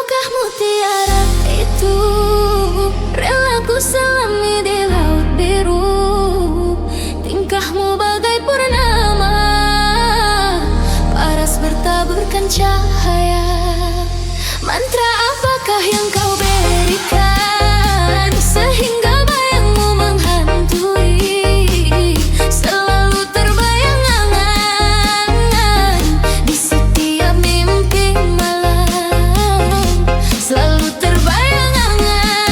langkah mutiara itu rela ku selami di laut biru. Tingkahmu bagai purnama, paras bertaburkan cahaya. Mantra apakah yang kau berikan sehingga bayangmu menghantui? Selalu terbayang angan di setiap mimpi malam. Selalu terbayang angan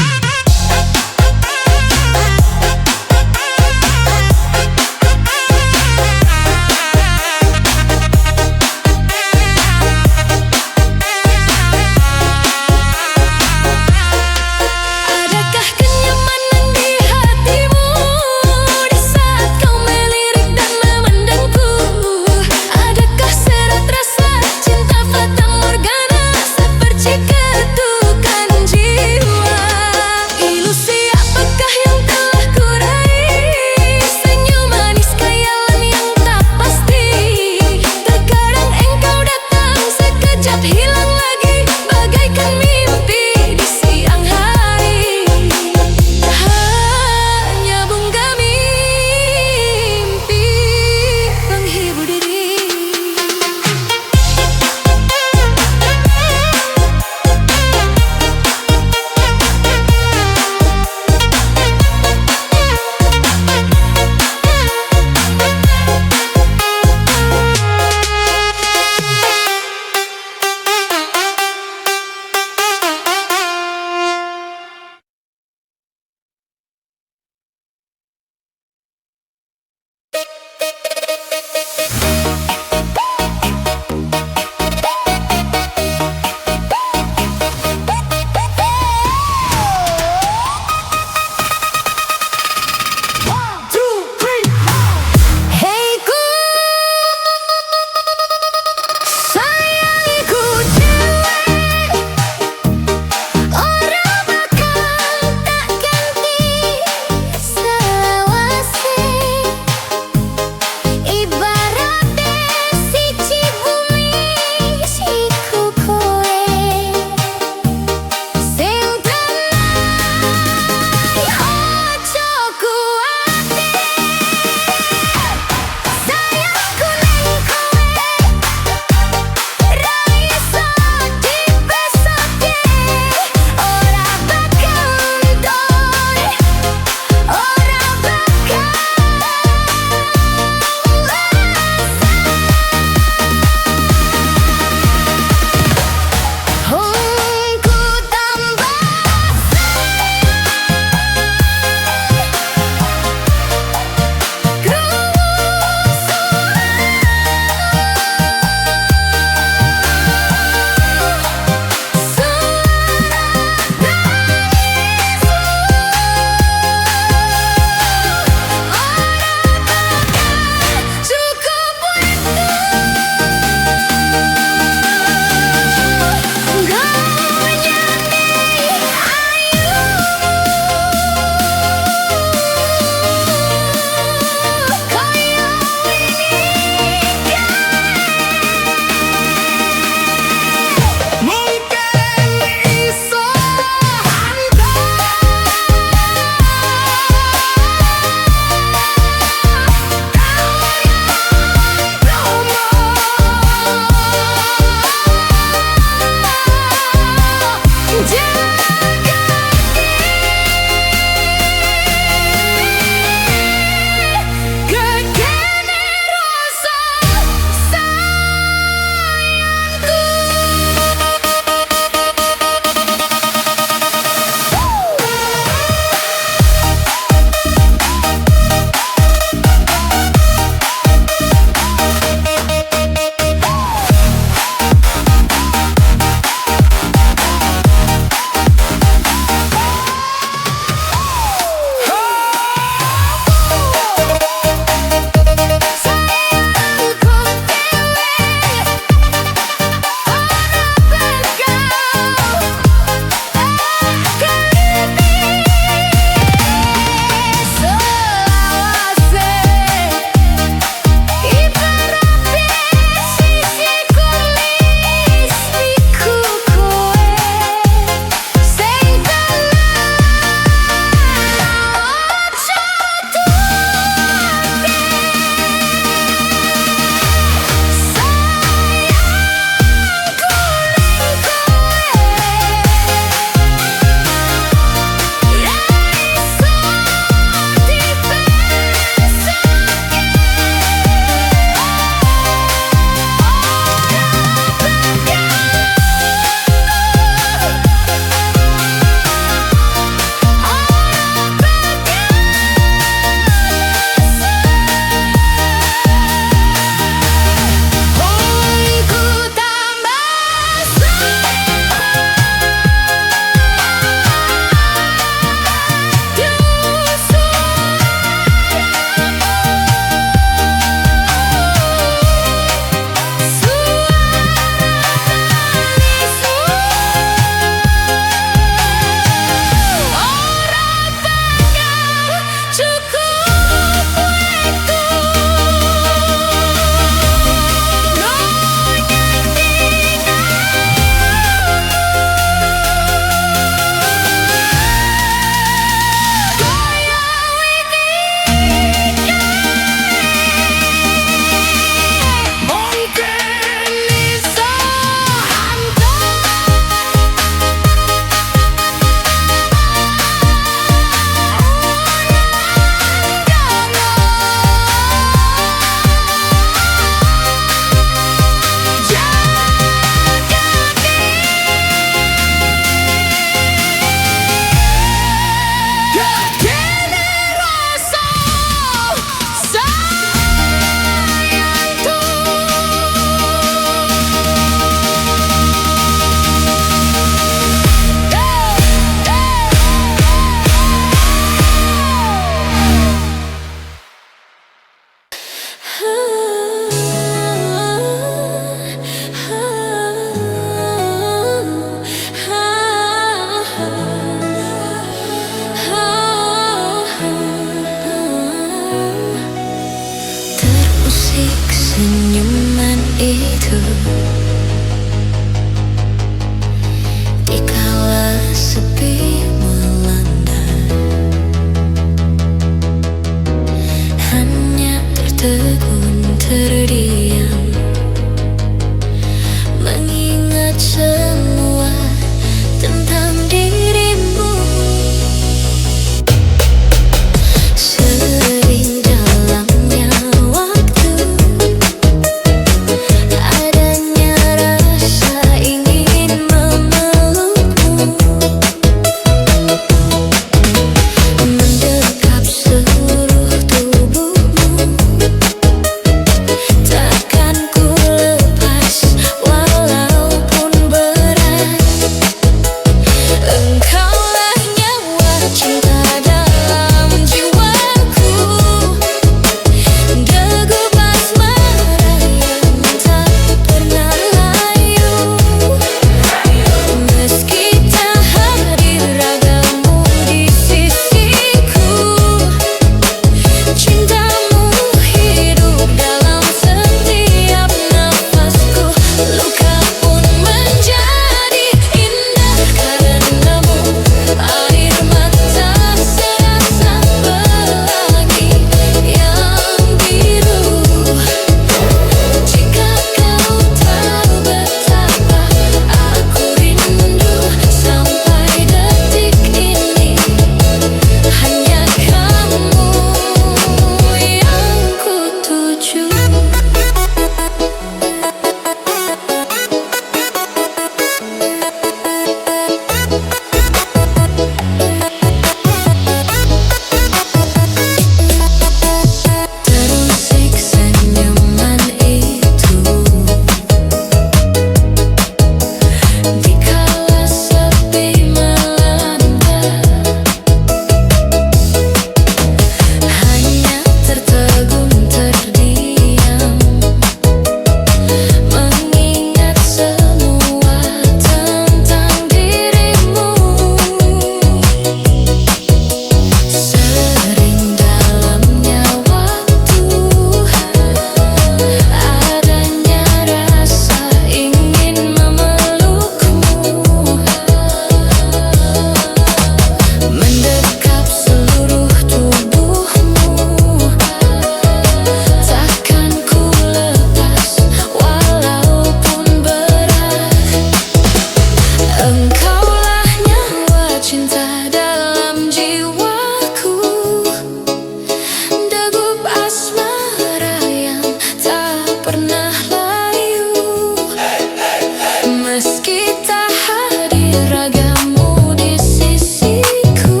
hadiragamu di sisiku.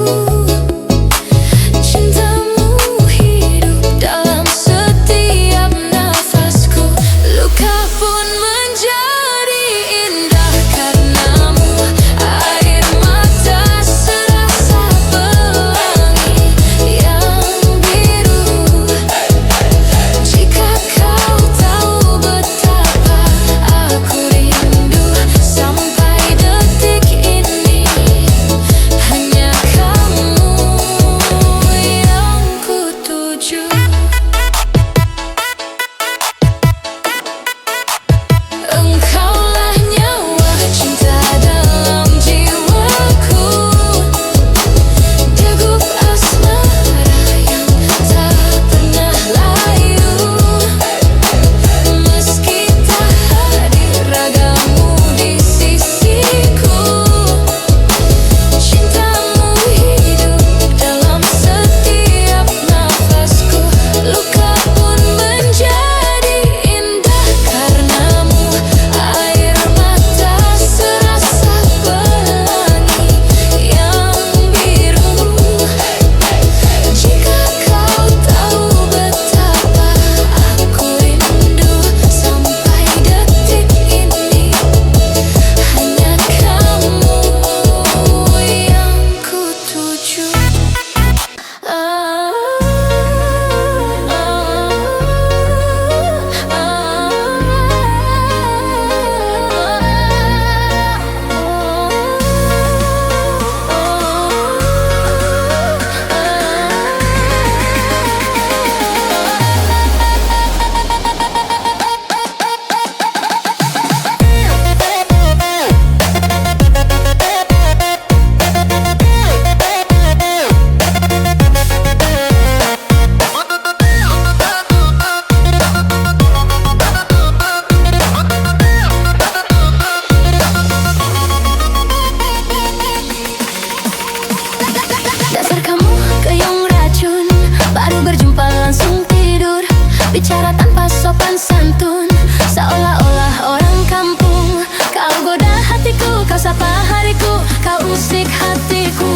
Cintamu hidup dalam setiap nafasku. Luka pun menjadi indah karenamu. Air mata serasa pelangi yang biru. Jika kau tahu betapa aku rindu sampai detik ini, hanya kamu yang ku tuju. Engkaulah nyawa cinta dalam jiwaku. Degup asmara yang tak pernah layu. Meski tak hadiragamu di sisiku, cintamu hidup dalam setiap nafasku. Luka pun menjadi indah karenamu. Air mata serasa pelangi yang biru. Jika kau tahu betapa aku rindu sampai detik ini, hanya kamu yang ku tuju. Dasar kamu keyong racun, baru berjumpa langsung tidur. Bicara tanpa sopan santun, seolah-olah orang kampung. Kau goda hatiku, kau sapa hariku, kau usik hatiku.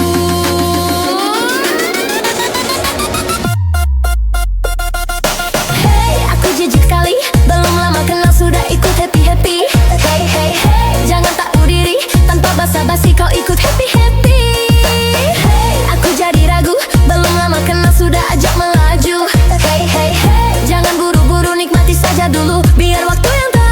Hey, aku jijik sekali, belum lama kenal sudah ikut happy-happy. Hey, hey, hey, jangan tahu diri, tanpa basa-basi kau ikut happy-happy. Hey, aku jadi ragu, belum lama kenal sudah ajak melaju. Hey, hey, hey, jangan buru-buru, nikmati saja dulu, biar waktu yang tahu.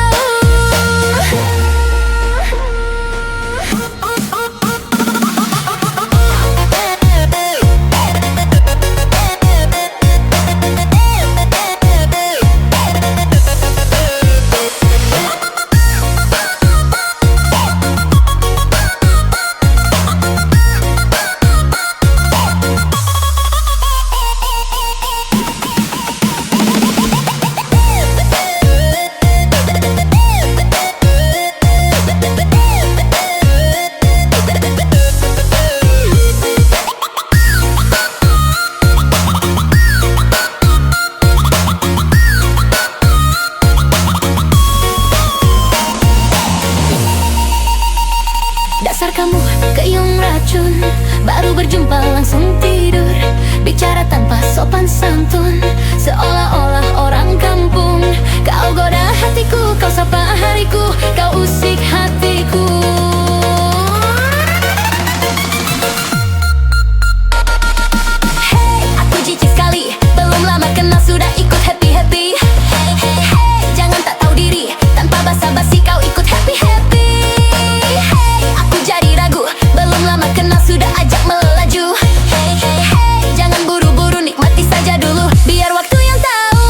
Dasar kamu keyong racun, baru berjumpa langsung tidur. Bicara tanpa sopan santun, seolah-olah orang kampung. Kau goda hatiku, kau sapa hariku, kau usik hatiku. Hey, aku jijik sekali, belum lama kenal sudah ikut happy-happy. Hey, hey, hey, jangan tak tahu diri, tanpa basa-basi kau ikut happy-happy. Hey, aku jadi ragu, belum lama kenal sudah ajak melaju. Hey, hey, hey, jangan buru-buru, nikmati saja dulu, biar waktu yang tahu.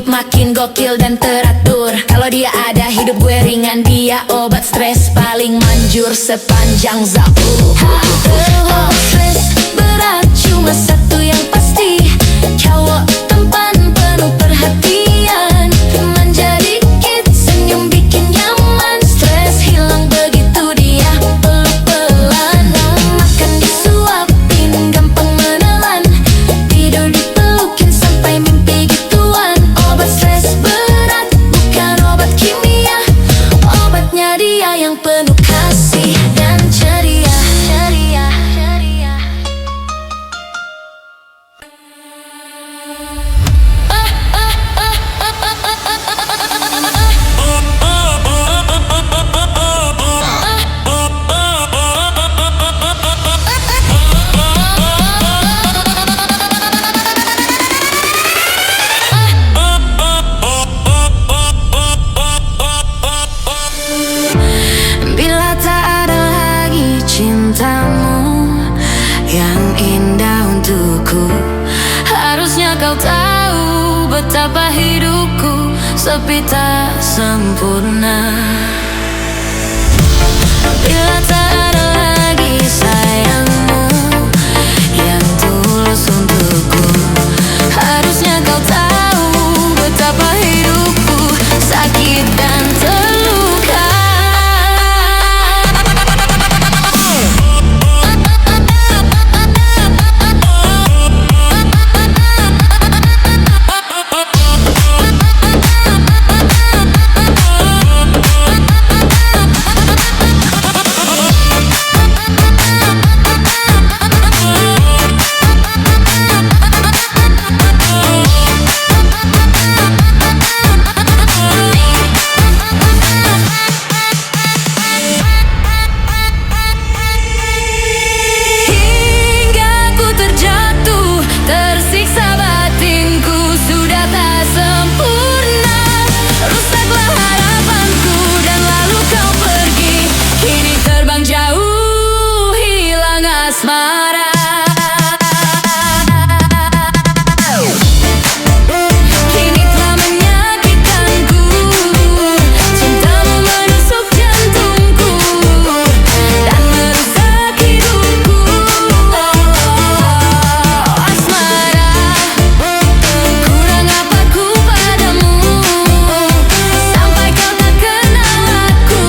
makin gokil dan teratur. Kalau dia ada hidup gue ringan, dia obat stres paling manjur sepanjang zapu. Obat stres berat cuma satu yang pasti, cowok tampan penuh perhatian, manja dikit senyum bikin nyaman, stres hilang begitu dia peluk pelan. Makan disuapin gampang menelan, tidur dipelukin sampai mimpi gituan. Obat stres berat bukan obat kimia, obatnya dia yang penuh kasih dan ceria. Bila tak ada lagi cintamu yang indah untukku, harusnya kau tahu betapa hidupku sepi tak sempurna. Bila tak ada lagi sayangmu yang tulus untukku, harusnya kau tahu betapa hidupku sakit dan terluka. Asmara, kini telah menyakitkanku, cintamu menusuk jantungku dan merusak hidupku. Asmara, kurang apa ku padamu sampai kau tak kenal aku,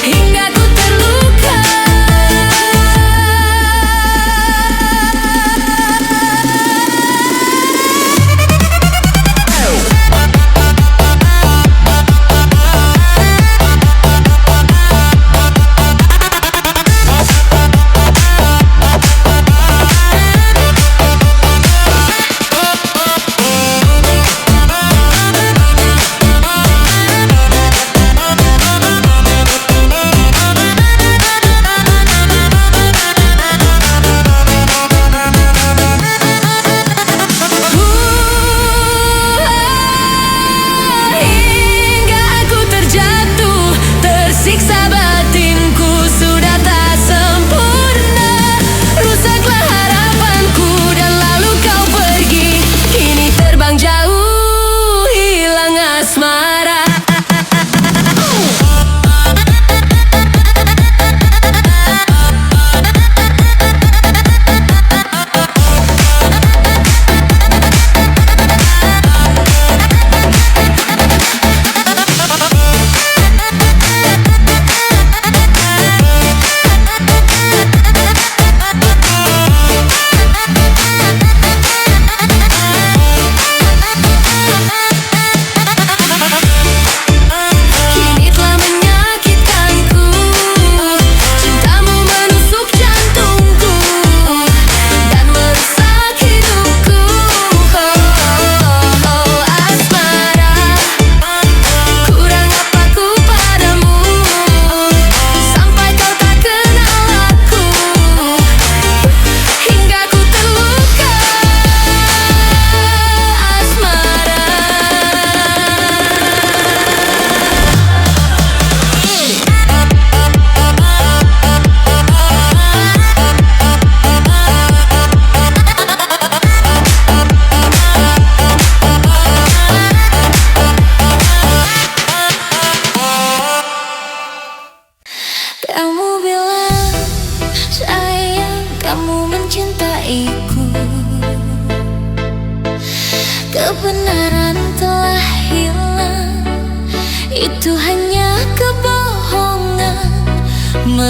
hingga ku terluka. Siksa batinku sudah tak sempurna, rusaklah harapanku dan lalu kau pergi, kini terbang jauh hilang asmara.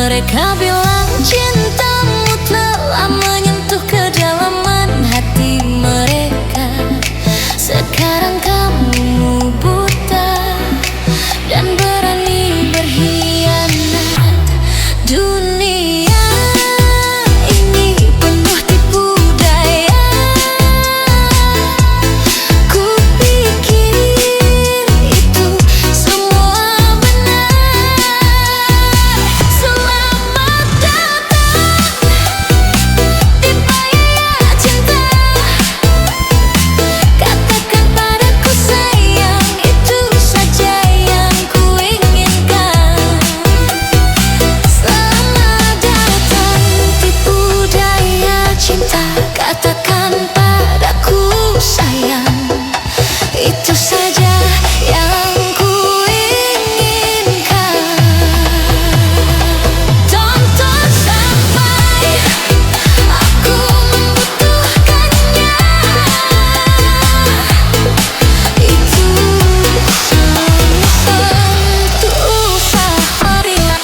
Mereka bilang cintamu telah menyentuh kedalaman hati mereka. Sekarang kamu buta dan berani berkhianat. Dunia ini penuh tipu daya. Ku pikir itu semua benar. Selamat datang di bahaya cinta. Katakan padaku sayang, itu saja yang ku inginkan. Selamat datang tipu daya cinta. Katakan padaku sayang, itu saja yang ku inginkan. Tonton sampai aku membutuhkannya. Itu satu usaha dia.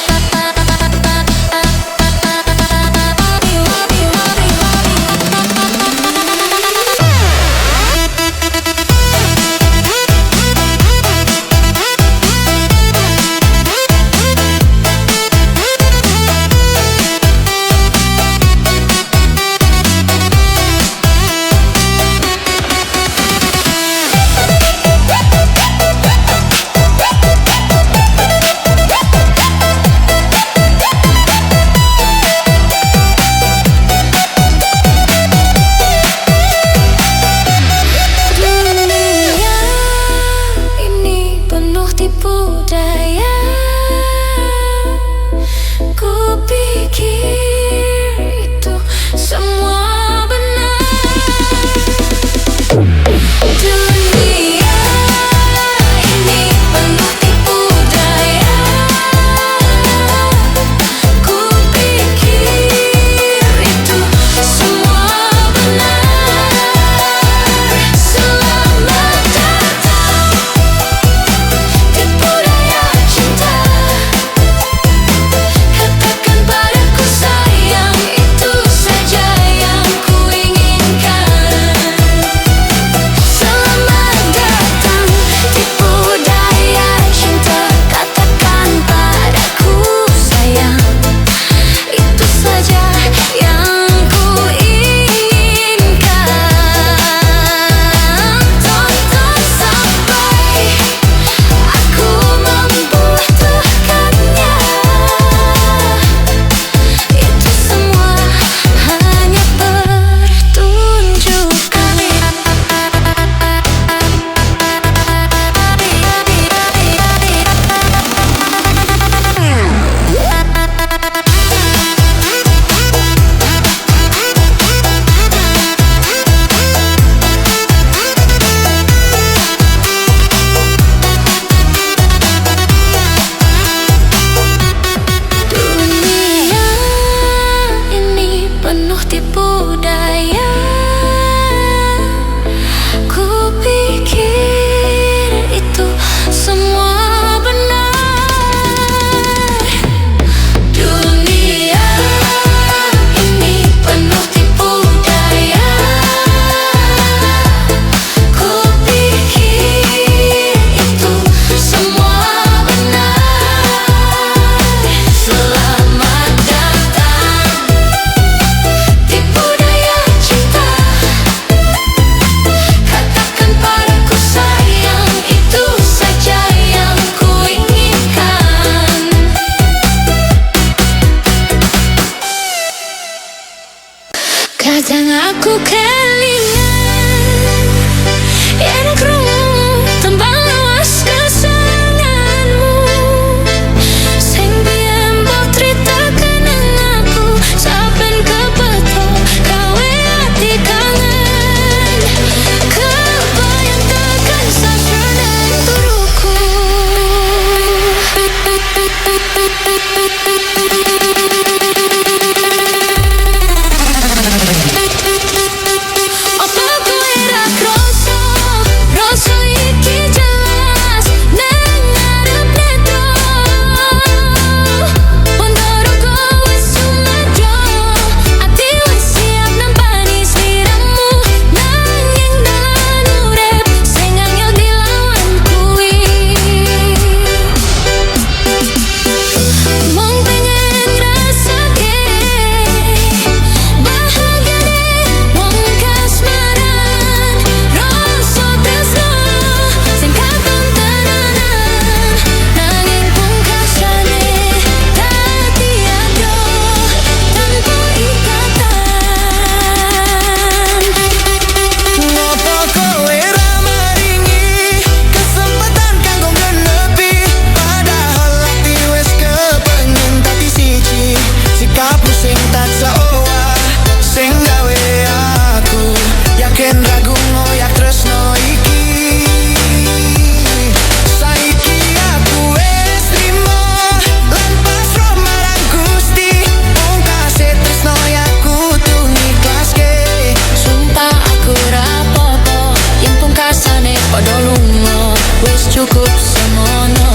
cukup semono.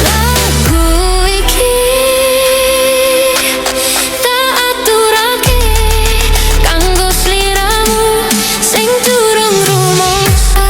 Lagu iki tak aturake kanggo sliramu sing durung rumangsa.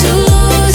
Tulus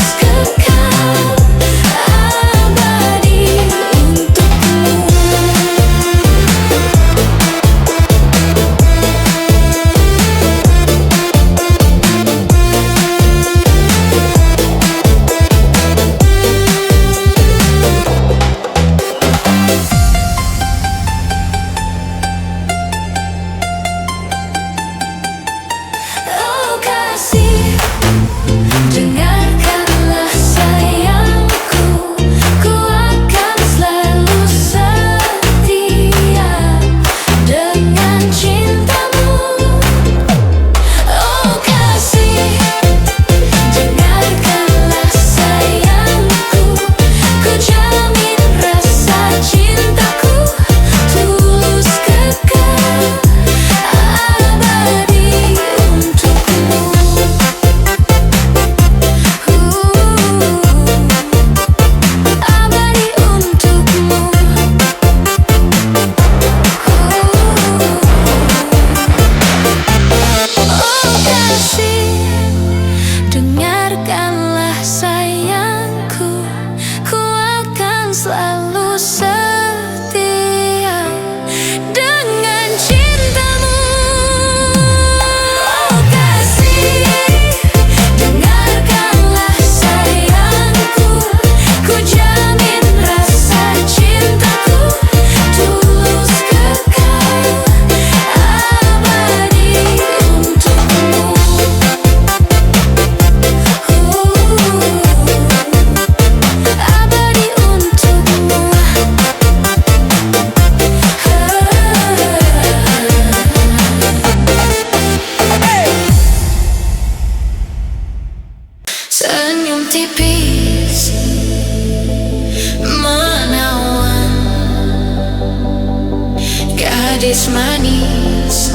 gadis manis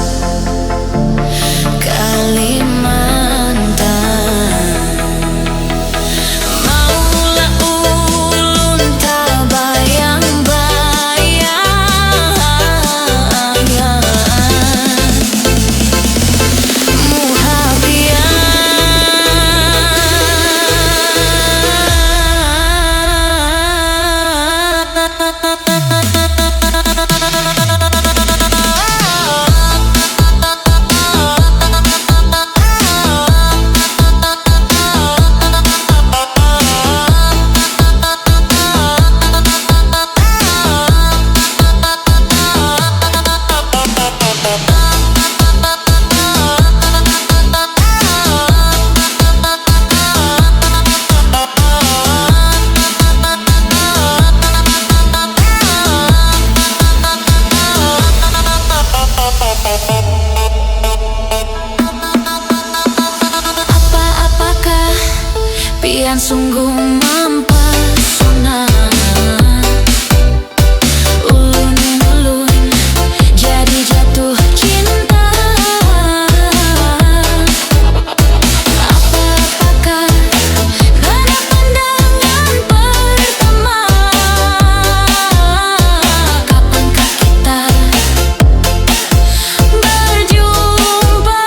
Kalimantan. Maulah ulun tak bayang-bayang pian sungguh mempesona. Ulun jadi jatuh cinta. Apakah karena pandangan pertama? Kapankah kita berjumpa?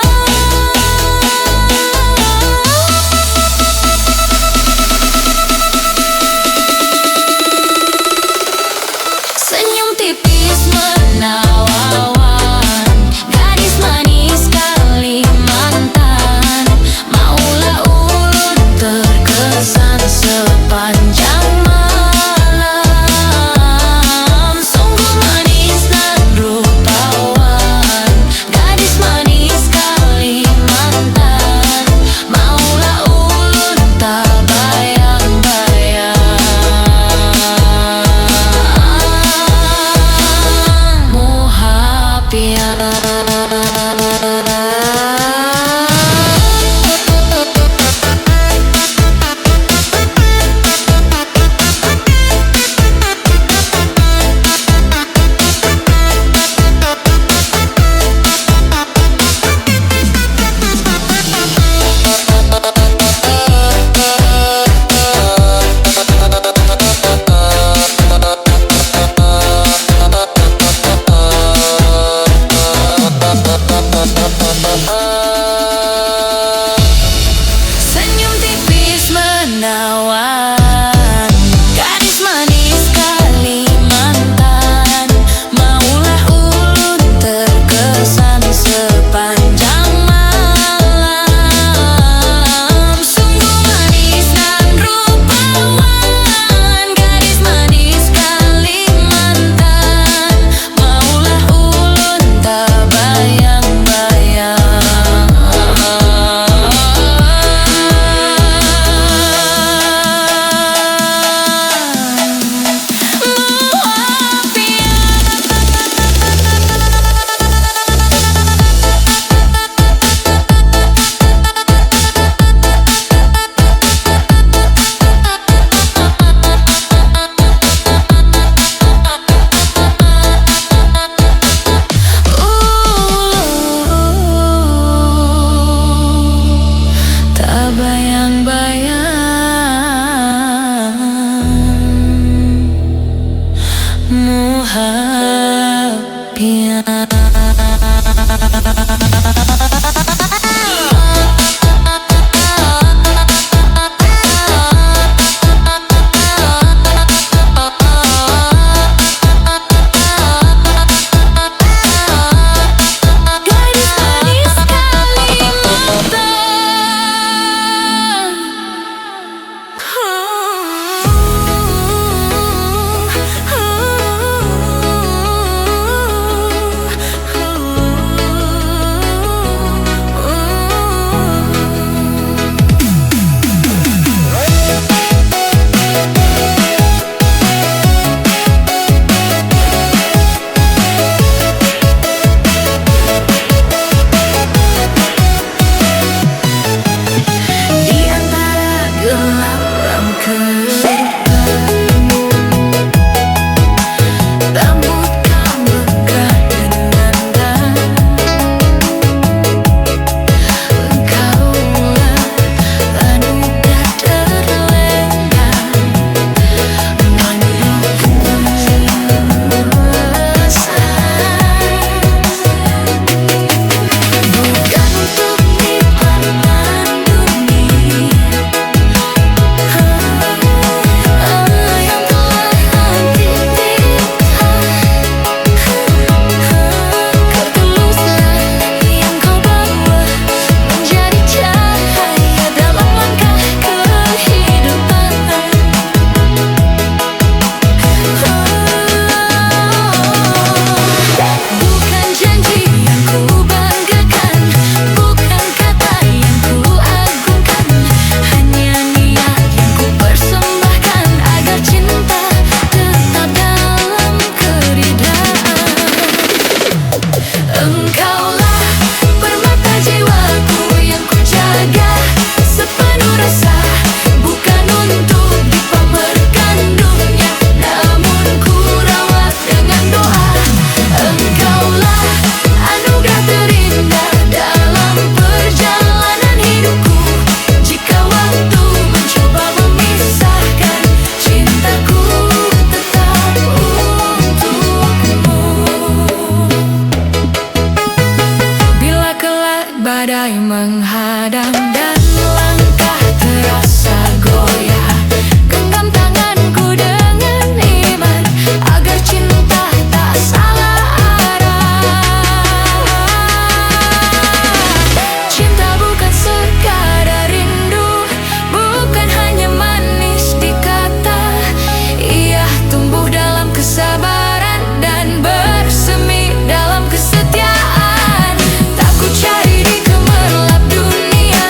Senyum tipis menawan, gadis manis Kalimantan. Maulah ulun terkesan sepanjang malam. Sungguh manis dan rupawan, gadis manis Kalimantan. Maulah ulun tak bayang-bayang senyum tipis menawan, gadis manis Kalimantan. Maulah ulun terkesan sepanjang malam. Sungguh manis dan rupawan, gadis manis Kalimantan. Maulah ulun tak bayang-bayang tak bayang-bayang gadis manis Kalimantan. badai menghadang dan langkah terasa goyah. Genggam tanganku dengan iman agar cinta tak salah arah. Cinta bukan sekadar rindu, bukan hanya manis di kata. Ia tumbuh dalam kesabaran dan bersemi dalam kesetiaan. Tak ku cari di gemerlap dunia,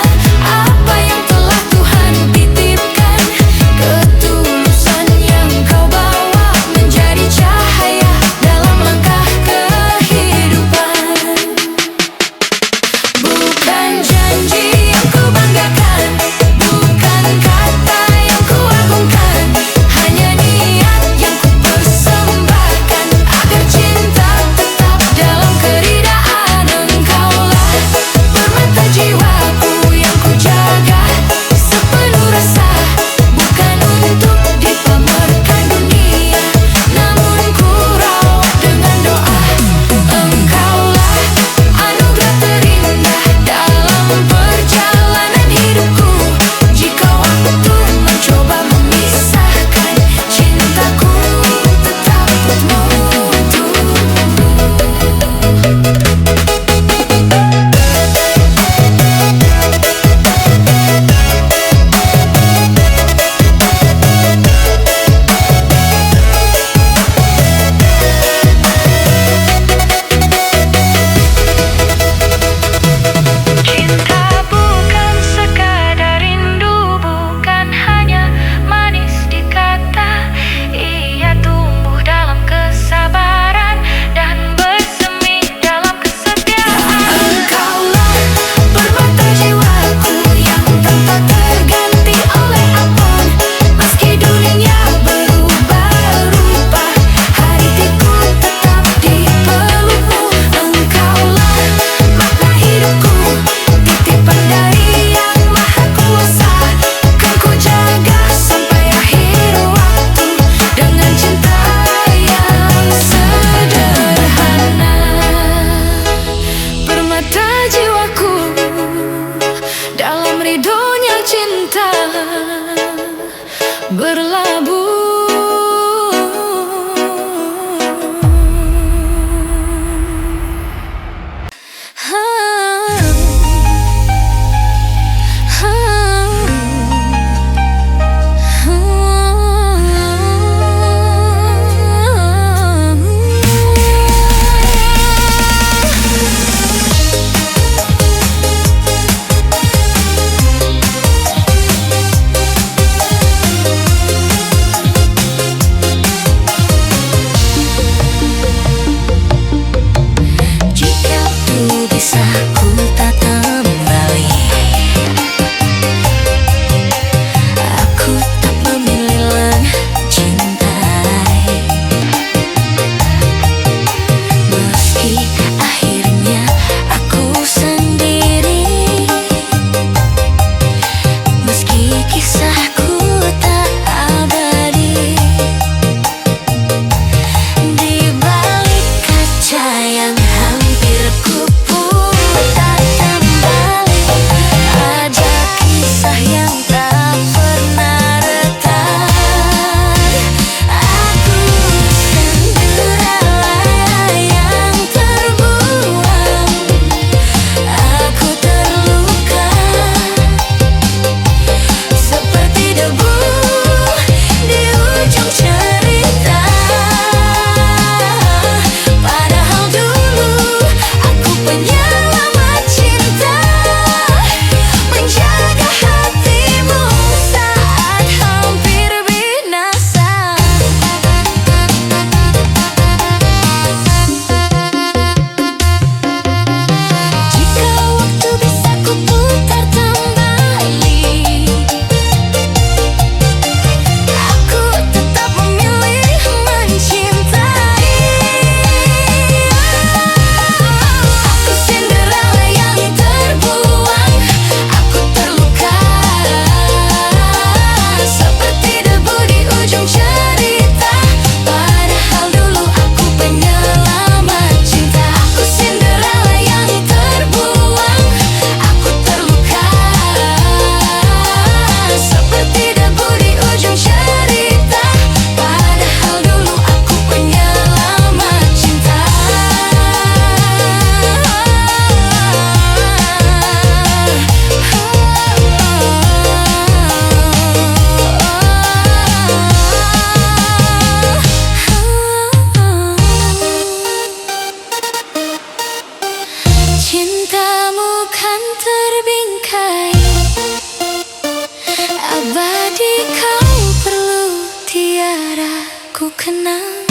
terkenang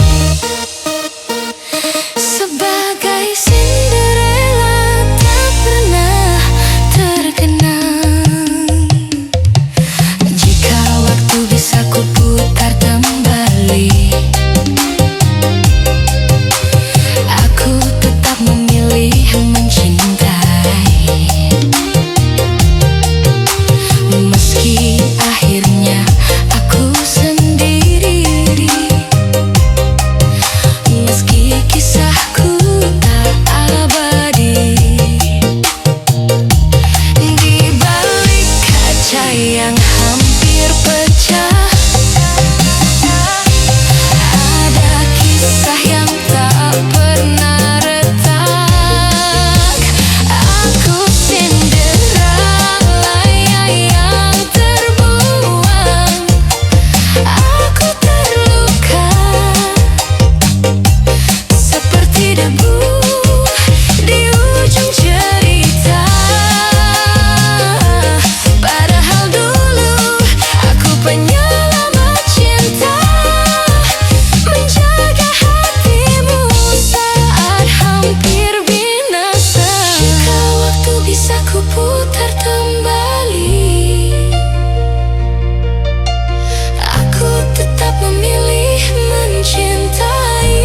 sebagai Cinderella tak pernah terkenang. Jika waktu bisa ku putar kembali, aku tetap memilih mencintai. Meski akhirnya aku sendiri, meski kisahku tak abadi. Di balik kaca yang hampir pecah, ada kisah yang tak pernah retak. Aku Cinderella yang terbuang, aku terluka seperti debu di ujung cerita. Padahal dulu aku penyelamat cinta, menjaga hatimu saat hampir binasa. Jika waktu bisa ku putar kembali, aku tetap memilih mencintai.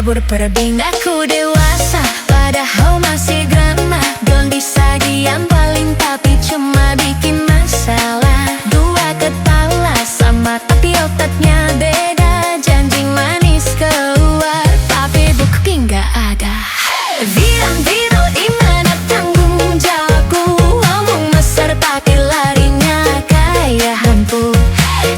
kabur pergi. Aku dewasa padahal masih grama. Don't bisa diam paling tapi cuma bikin masalah. Dua kepala sama tapi otaknya beda. Janji manis keluar tapi bukti nggak ada. Bilang Vino dimana tanggung jawabku. Ngomong besar tapi larinya kayak hantu.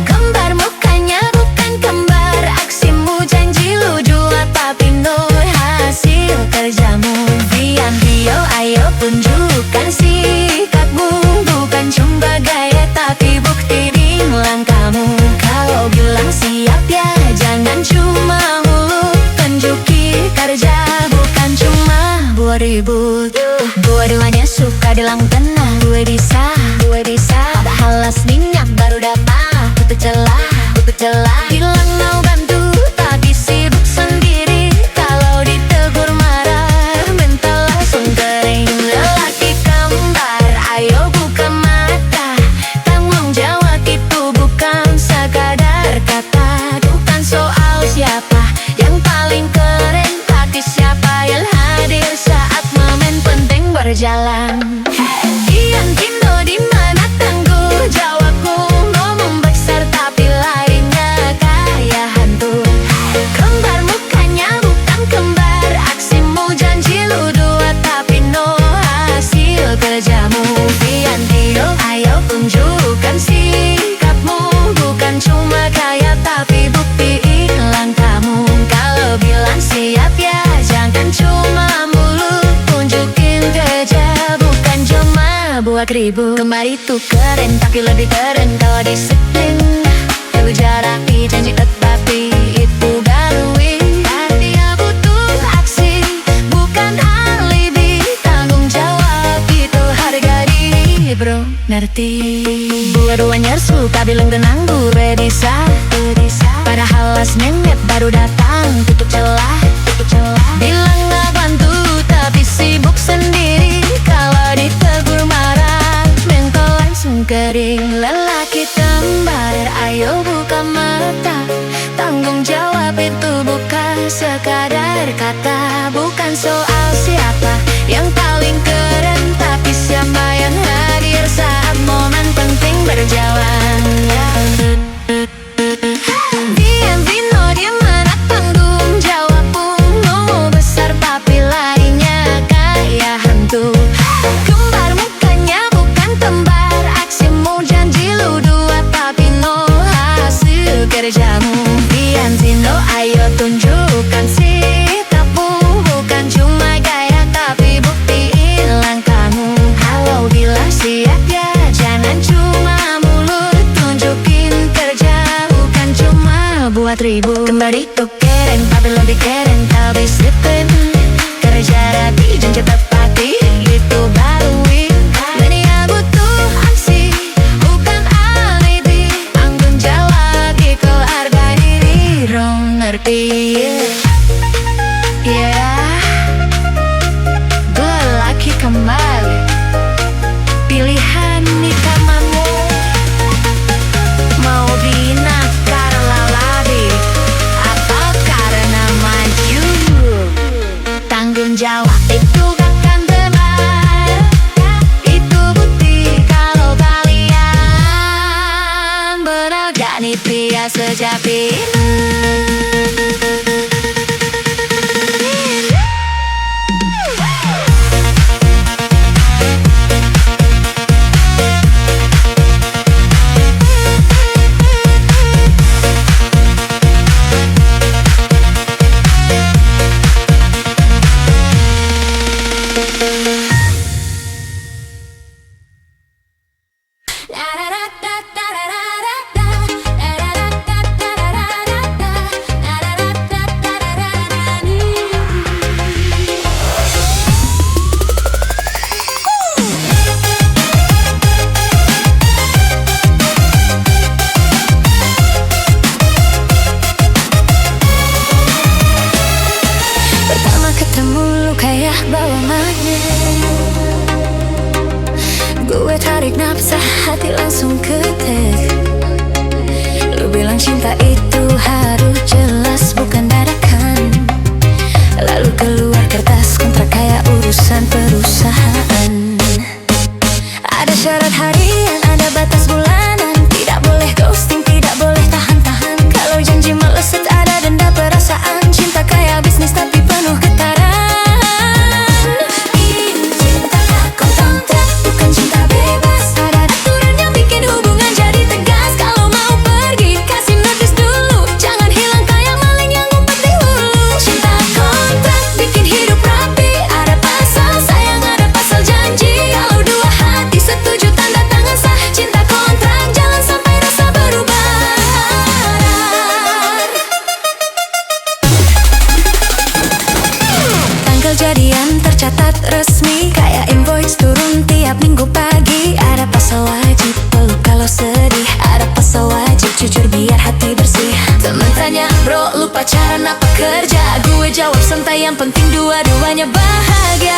Kembar mukanya bukan kembar. Aksimu janji lu dua tapi no hasil kerjamu. Bian Dio ayo tunjukkan sikapmu. Bukan cuma gaya tapi bukti di langkahmu. Kalau bilang siap ya jangan cuma mulut. Tunjukin kerja bukan cuma buat ribut. Dua-duanya suka bilang tenang. Gue bisa padahal aslinya baru dapat. Tutup celah bilang mau bantu tapi sibuk sendiri. Kalau ditegur marah mental langsung kering. Lelaki kembar ayo buka mata. Tanggung jawab itu bukan sekadar kata. Bukan soal siapa yang paling keren tapi siapa yang hadir saat momen penting berjalan. Ian Kindo dimana tanggung jawabku. Ngomong besar tapi larinya kayak hantu. Kembar mukanya bukan kembar. Aksimu janji lu dua tapi no hasil kerjamu. Ian Dio ayo tunjukkan sikapmu. Bukan cuma kaya tapi buktiin langkahmu. Kalau bilang siap ya jangan cuma mulut. Tunjukin kerja bukan cuma buat ribut. Kembar itu keren tapi lebih keren kalau disiplin. Kerja rapi janji tetapi itu baru win. Dia butuh aksi bukan alibi. Tanggung jawab itu harga diri bro, ngerti? Dua-duanya suka bilang tenang. Gue bisa padahal last minute baru datang. Tutup celah bilang gak bantu tapi sibuk sendiri. Kalau ditegur marah mental langsung kering. Lelaki kembar ayo buka mata. Tanggung jawab itu bukan sekadar kata. Bukan soal siapa yang paling keren tapi siapa yang hadir saat momen penting berjalan. Diam Vino dimana tanggung jawabmu. Ngomong besar tapi larinya kayak hantu. Kembar mukanya bukan kembar. Aksimu janji lu dua tapi no hasil kerjamu. Diam Vino ayo tunjukkan sikapmu. Bukan cuma gaya tapi buktiin langkahmu. Kalau bilang siap ya jangan cuma mulut. Tunjukin kerja bukan cuma buat ribut. Kembar itu keren tapi lebih keren kalau disiplin. Kerja rapi janji tepati itu baru win. Dia butuh aksi bukan alibi. Tanggung jawab itu harga diri rom, ngerti? Yeah, gue laki kembali. Pilihan nikamamu mau bina karena lari atau karena maju. Tanggung jawab itu akan benar. Itu bukti kalau kalian berani pria sejati. Gue tarik nafas, hati langsung ketek. Lu bilang cinta itu harus jelas, bukan dadakan. Invoice turun tiap minggu pagi. Ada pasal wajib peluk kalau sedih. Ada pasal wajib jujur biar hati bersih. Temen tanya, bro lu pacaran apa kerja? Gue jawab santai, yang penting dua-duanya bahagia.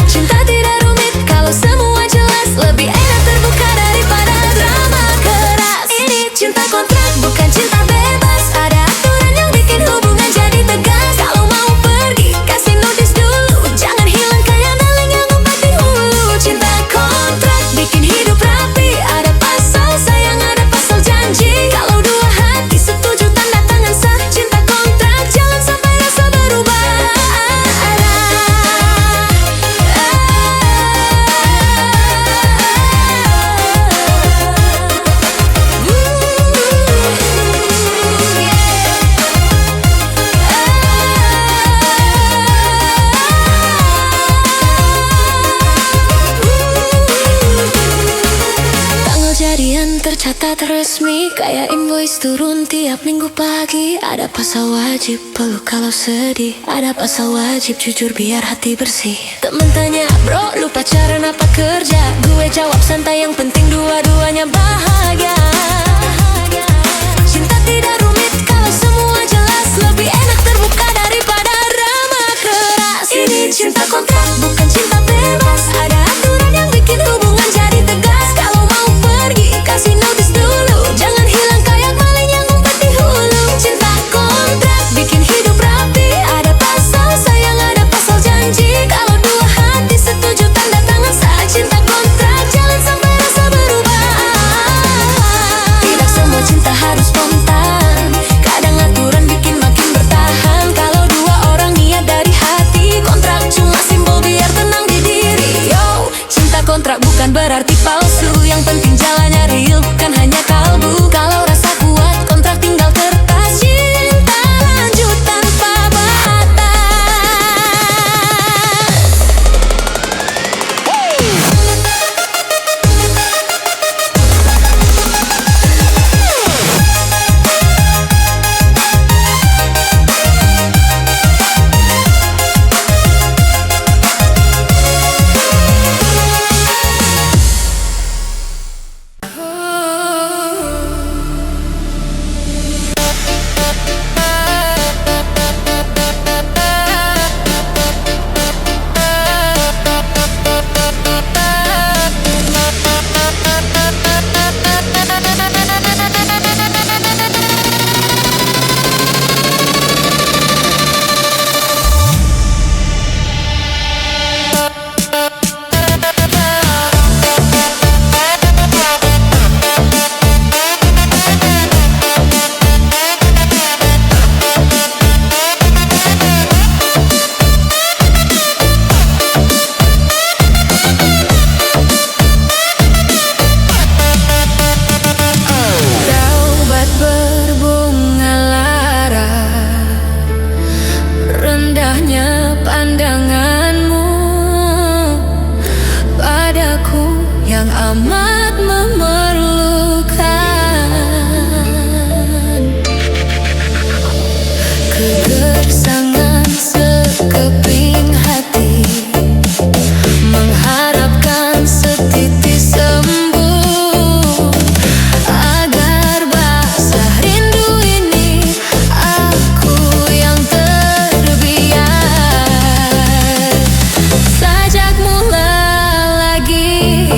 Cinta tidak rumit kalau semua jelas. Lebih enak terbuka daripada drama keras. Ini cinta kontrak bukan cinta bebas. Ada aturan yang bikin hubungan jadi tegas. Kalau mau pergi kasih notice dulu. Jangan hilang kayak maling yang ngumpet di hulu. Cinta kontrak bikin hidup rapi. Ada pasal sayang, ada pasal janji. Kalau dua hati setuju tanda tangan sah. Cinta kontrak jangan sampai rasa berubah. Jadian tercatat resmi, kayak invoice turun tiap minggu pagi. Ada pasal wajib peluk kalau sedih. Ada pasal wajib jujur biar hati bersih. Temen tanya, bro lu pacaran apa kerja? Gue jawab santai, yang penting dua-duanya bahagia. Cinta tidak rumit kalau semua jelas. Lebih enak terbuka daripada drama keras. Ini cinta kontrak bukan cinta bebas. Ada aturan yang bikin hubungan jadi tegas. Kalau mau pergi kasih notice dulu. Jangan hilang kayak maling yang ngumpet di hulu. Cinta kontrak bikin hidup rapi. Ada pasal sayang, ada pasal janji. Kalau dua hati setuju tanda tangan sah. Cinta kontrak jangan sampai rasa berubah. Tidak semua cinta harus spontan. Kadang aturan bikin makin bertahan. Kalau dua orang niat dari hati. Kontrak cuma simbol biar tenang di diri. Yo, cinta kontrak bukan berarti palsu. Yang penting jalannya real, bukan hanya kalbu. Kalau rasa kuat, kontrak tinggal kertas. Cinta lanjut tanpa batas. Pandanganmu padaku yang amat memerlukan. Kegersangan sekeping hati, mengharapkan setitis sembuh. Agar basah rindu ini, aku yang terbiar. Sajak mula lagi.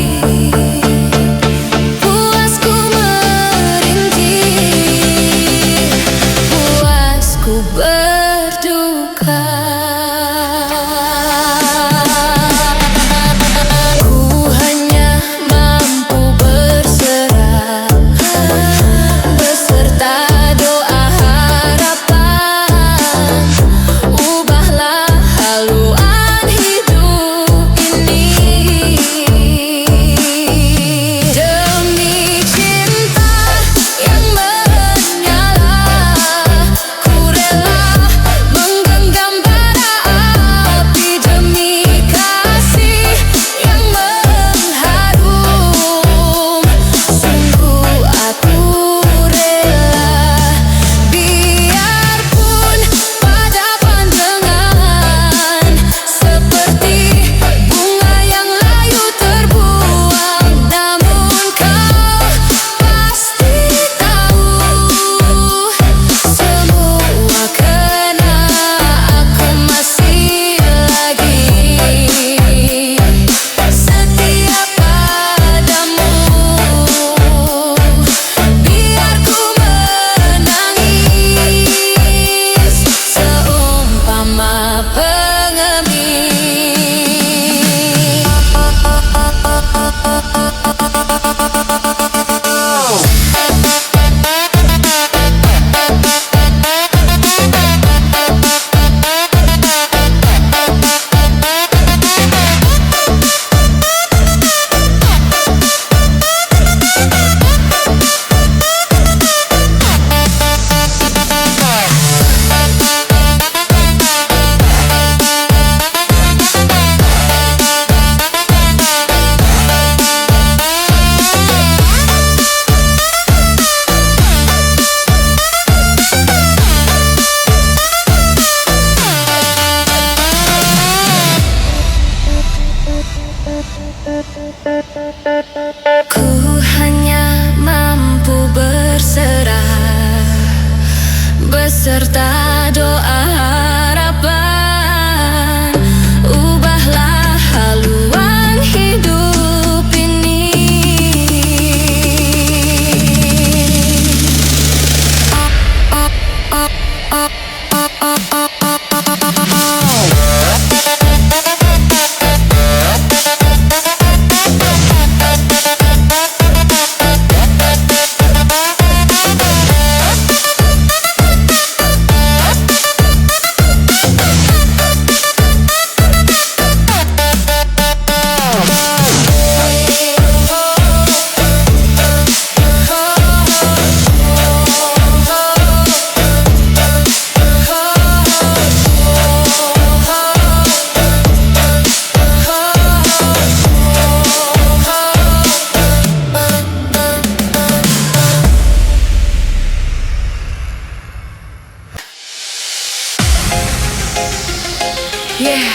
Yeah,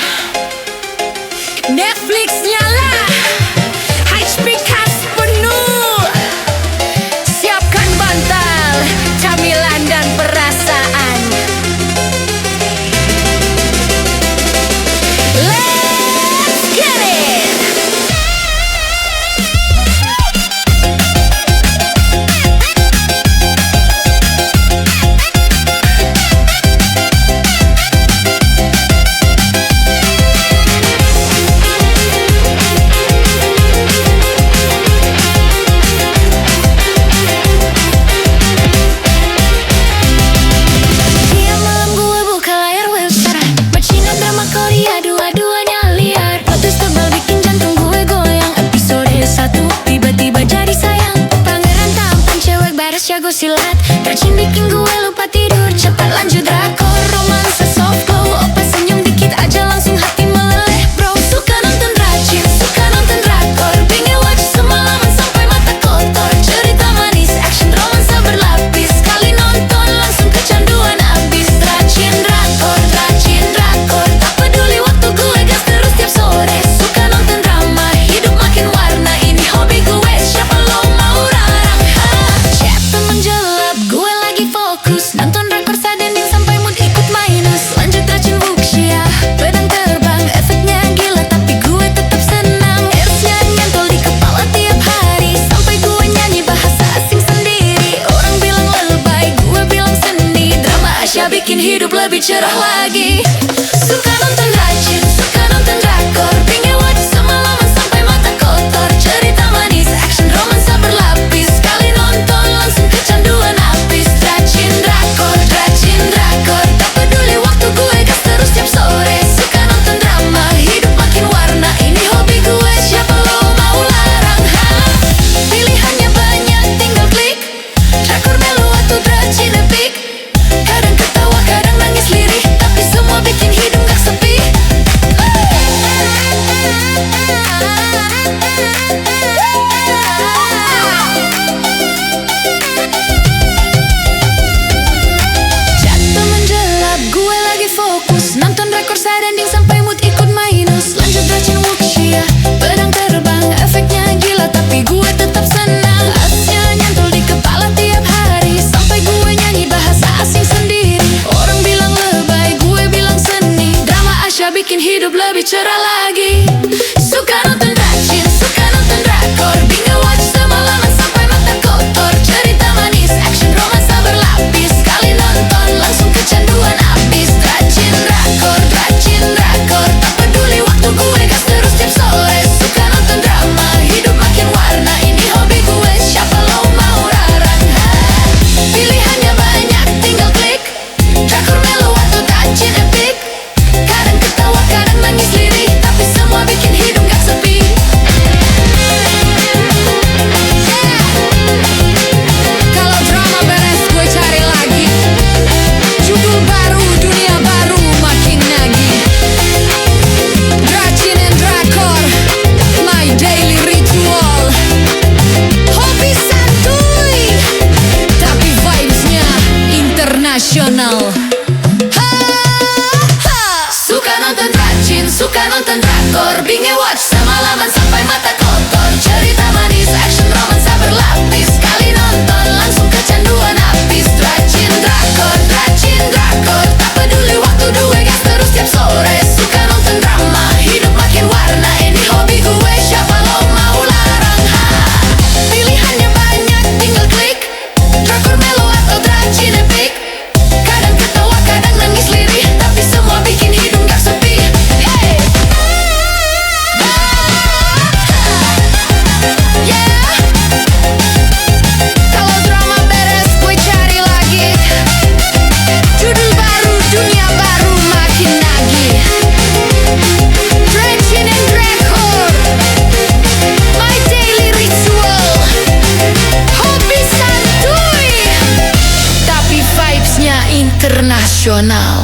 Netflix nyala, HP khas penuh. Siapkan bantal, camilan dan perasaan. Let's get it. Jago silat, rajin bikin gue lupa tidur. Cepat lanjut drakor, romansa soft glow. Opa senyum dikit aja langsung hati meleleh bro. Suka nonton rajin, suka nonton drakor. Pengen watch semalaman sampai mata kotor. Cerita manis, action romansa berlapis. Sekali nonton langsung kecanduan abis. Rajin drakor, tak peduli waktu gue gas terus tiap sore. Suka nonton drama, hidup makin warna. Ini hobi gue, siapa lo mau larang? Menjelap, gue lagi fokus nonton drakor sadending sampai mood ikut minus. Lanjut rajin wuxia, pedang terbang, efeknya gila tapi gue tetap senang. Airsnya nyantol di kepala tiap hari sampai gue nyanyi bahasa asing sendiri. Orang bilang lebay, gue bilang seni. Drama Asia bikin hidup lebih cerah lagi. Suka nonton rajin, suka nonton drakor. Pengen watch semalaman sampai mata kotor. Cerita manis, action romansa berlapis. Sekali nonton langsung kecanduan abis. Rajin drakor, tak peduli waktu gue gas terus tiap sore. Suka nonton drama, hidup makin warna. Ini hobi gue, siapa lo mau larang? Pilihannya banyak, tinggal klik. Drakor melo atau rajin epic. Kadang ketawa, kadang nangis lirih, tapi semua bikin hidup gak sepi. Jatuh menjelap, gue lagi fokus nonton drakor sadending sampai mood ikut minus. Lanjut rajin wuxia, pedang terbang, efeknya gila tapi gue tetap senang. Asnya nyantol di kepala tiap hari sampai gue nyanyi bahasa asing sendiri. Orang bilang lebay, gue bilang seni. Drama Asia bikin hidup lebih cerah lagi. Suka nonton rajin, suka nonton drakor. Binge watch semalaman sampai mata kotor. Cerita manis, action romansa berlapis. Sekali nonton langsung kecanduan abis. Rajin drakor, tak peduli waktu gue gas terus tiap sore. Suka nonton drama, hidup makin warna. Ini hobi gue, siapa lo mau larang? Pilihannya banyak, tinggal klik. Drakor melo atau rajin epic. Kadang ketawa, kadang nangis lirih, tapi semua bikin hidup gak sepi. Kalau drama beres gue cari lagi. Judul baru, dunia baru, makin nagih. Rajin and drakor, my daily ritual. Hobi santuy, tapi vibes-nya internasional. Suka nonton rajin, suka nonton drakor. Binge watch semalaman sampai mata kotor. Cerita manis, action romansa berlapis. Sekali nonton langsung kecanduan abis. Rajin drakor, tak peduli waktu gue gas terus tiap sore. Suka nonton drama, hidup makin warna. Ini hobi gue, siapa lo mau larang? Pilihannya banyak, tinggal klik. Drakor melo atau rajin epic. Kadang ketawa, kadang nangis lirih, tapi semua bikin hidup gak sepi. Hey! Yeah! Kalau drama beres gue cari lagi. Judul baru, dunia baru, makin nagih. Rajin and drakor, my daily ritual. Hobi santuy, tapi vibes-nya internasional.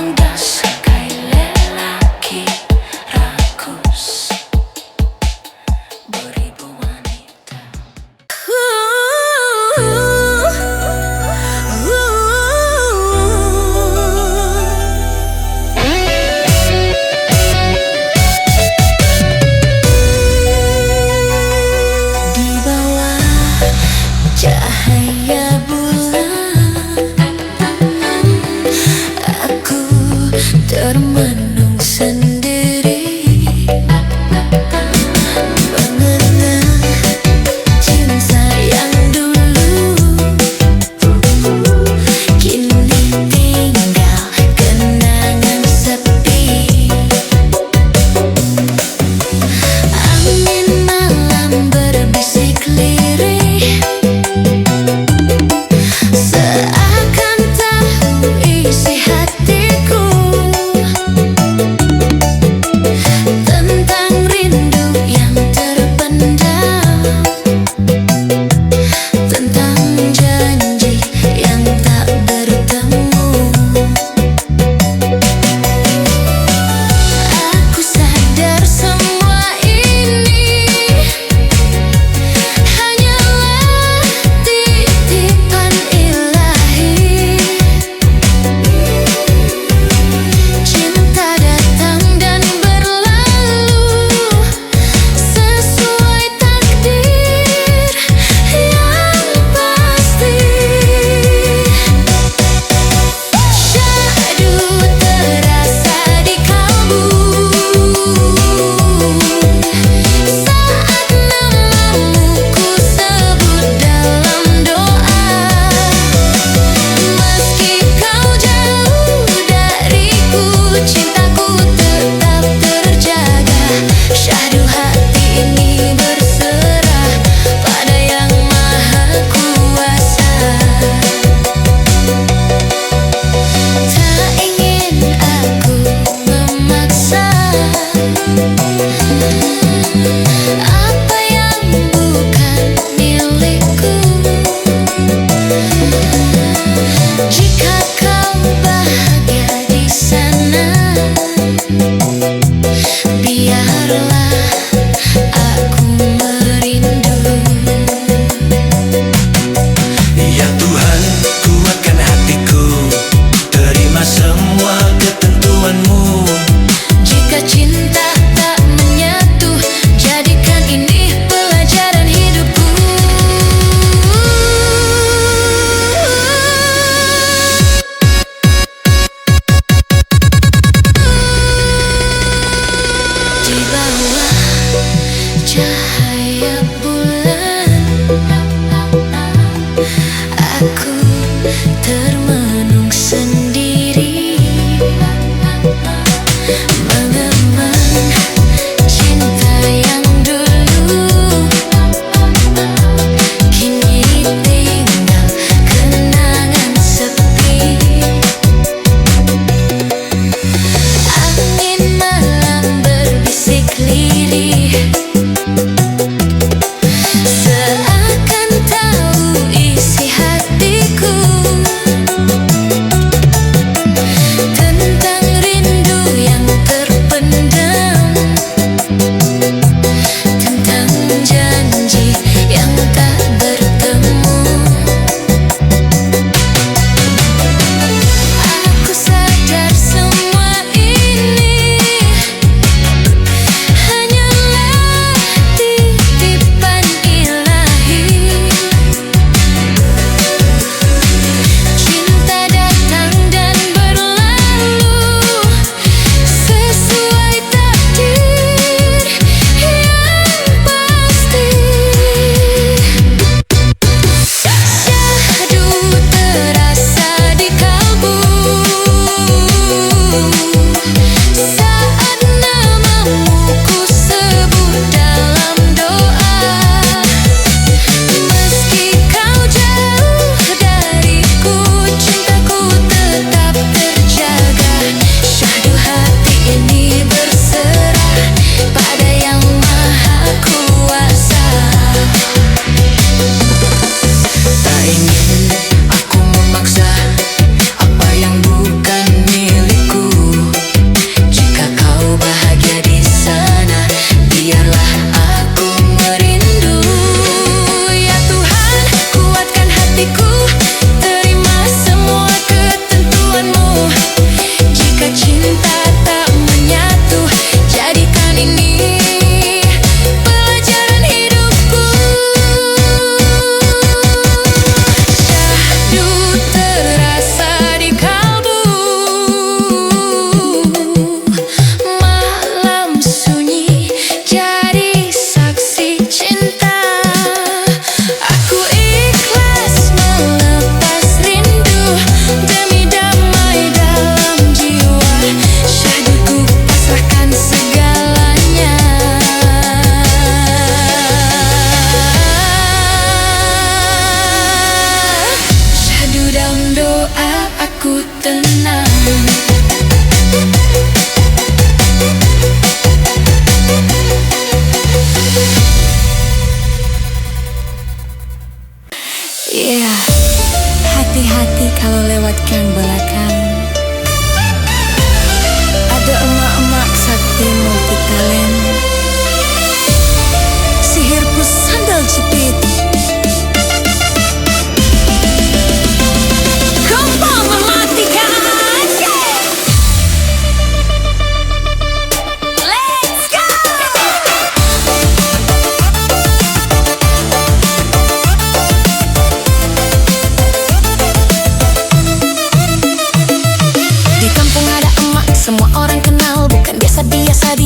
Sekai lelaki rakus beribu wanita. Di bawah cahaya bulan, aku termenung sendiri, mengenang cinta yang dulu, kini tinggal kenangan sepi. Angin malam berbisik lirih, seakan tahu isi hatiku.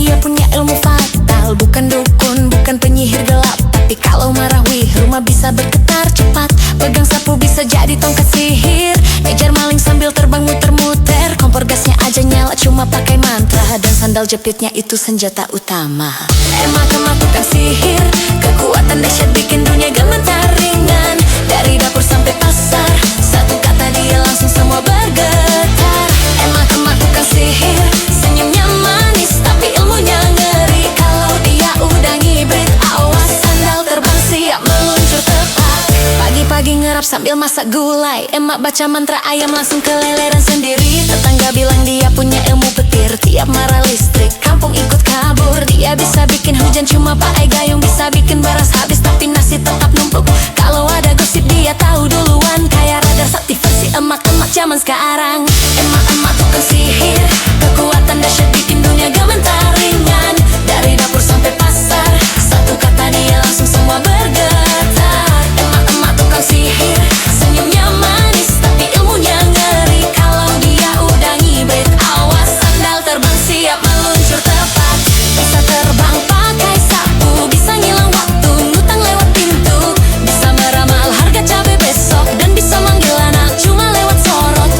dia punya ilmu fatal. Bukan dukun, bukan penyihir gelap, tapi kalau marah wih, rumah bisa bergetar cepat. Pegang sapu bisa jadi tongkat sihir. Ngejar maling sambil terbang muter-muter. Kompor gasnya aja nyala cuma pakai mantra. Dan sandal jepitnya itu senjata utama. Emak-emak tukang sihir, kekuatan dahsyat bikin dunia gemetar ringan. Dari dapur sampai pasar, satu kata dia langsung semua bergetar. Emak-emak tukang sihir, senyumnya manis tapi ilmunya ngeri. Kalau dia udah ngibrit, awas sandal terbang siap meluncur tepat. Pagi-pagi ngerap sambil masak gulai. Emak baca mantra ayam langsung keleleran sendiri. Tetangga bilang dia punya ilmu petir. Tiap marah listrik, kampung ikut kabur. Dia bisa bikin hujan cuma pakai gayung. Bisa bikin beras habis tapi nasi tetap numpuk. Kalau ada gosip dia tahu duluan. Kayak radar sakti versi emak-emak zaman sekarang. Emak-emak tukang sihir, kekuatan dahsyat bikin dunia gemetar ringan. Dari dapur sampai pasar, satu kata dia langsung semua bergetar. Emak-emak tukang sihir, senyumnya manis tapi ilmunya ngeri. Kalau dia udah ngibrit, awas sandal terbang siap meluncur tepat. Bisa terbang pakai sapu, bisa ngilang waktu, ngutang lewat pintu. Bisa meramal harga cabai besok, dan bisa manggil anak cuma lewat sorot.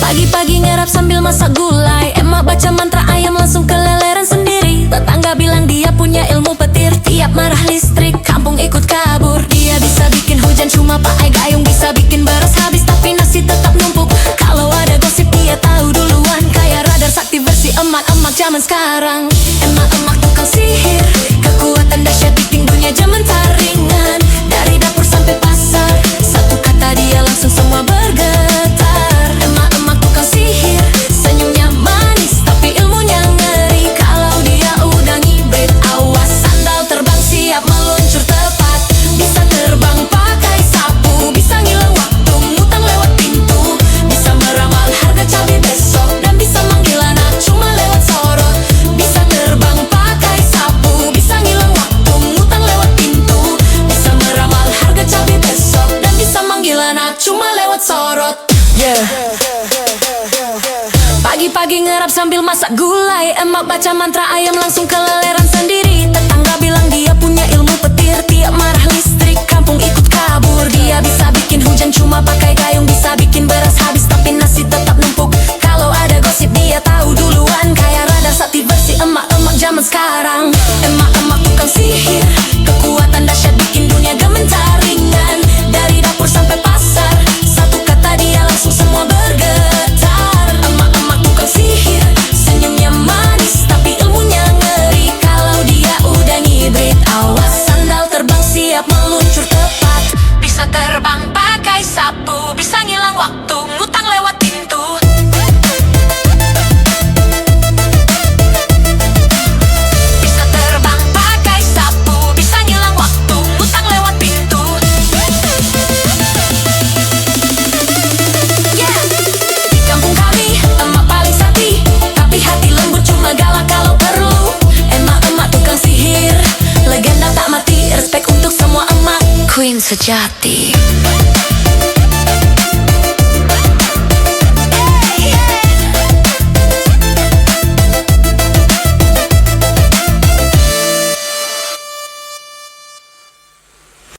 Pagi-pagi ngerap sambil masak gulai. Emak baca mantra ayam langsung keleleran sendiri. Tetangga bilang dia punya ilmu petir. Tiap marah listrik, kampung ikut kabur. Dia bisa bikin hujan cuma pakai gayung. Bisa bikin beras habis tapi nasi tetap numpuk. Kalau ada gosip dia tahu duluan. Kayak radar sakti versi emak-emak zaman sekarang. Emak-emak tukang sihir, kekuatan dahsyat bikin dunia gemetar ringan. Dari dapur sampai pasar, satu kata dia langsung semua bergetar. Emak-emak tukang sihir, senyumnya manis tapi ilmunya ngeri. Kalau dia udah ngibrit, awas sandal terbang siap meluncur tepat. Bisa terbang pakai sapu, bisa ngilang waktu, ngutang lewat pintu. Bisa meramal harga cabai besok, dan bisa manggil anak cuma lewat sorot. Bisa terbang pakai sapu, bisa ngilang waktu, ngutang lewat pintu. Bisa meramal harga cabai besok, dan bisa manggil anak cuma lewat sorot. Pagi-pagi ngerap sambil masak gulai. Emak baca mantra ayam langsung keleleran sendiri. Tetangga bilang dia punya ilmu petir. Tiap marah listrik, kampung ikut kabur. Dia bisa bikin hujan cuma pakai gayung. Bisa bikin beras habis tapi nasi tetap numpuk. Kalau ada gosip dia tahu duluan. Kayak radar sakti versi emak-emak zaman sekarang. Emak-emak tukang sihir, kekuatan dahsyat bikin dunia gemetar ringan. Dari dapur sampai pasar, satu kata dia langsung semua bergetar. Emak-emak tukang sihir, senyumnya manis tapi ilmunya ngeri. Kalau dia udah ngibrit, awas sandal terbang siap meluncur tepat. Bisa terbang pakai sapu, bisa ngilang waktu, ngutang lewat pintu. Bisa terbang pakai sapu, bisa ngilang waktu, ngutang lewat pintu. Yeah. Di kampung kami, emak paling sakti, tapi hati lembut cuma galak kalau perlu. Emak-emak tukang sihir, legenda tak mati. Respect untuk semua emak, queen sejati.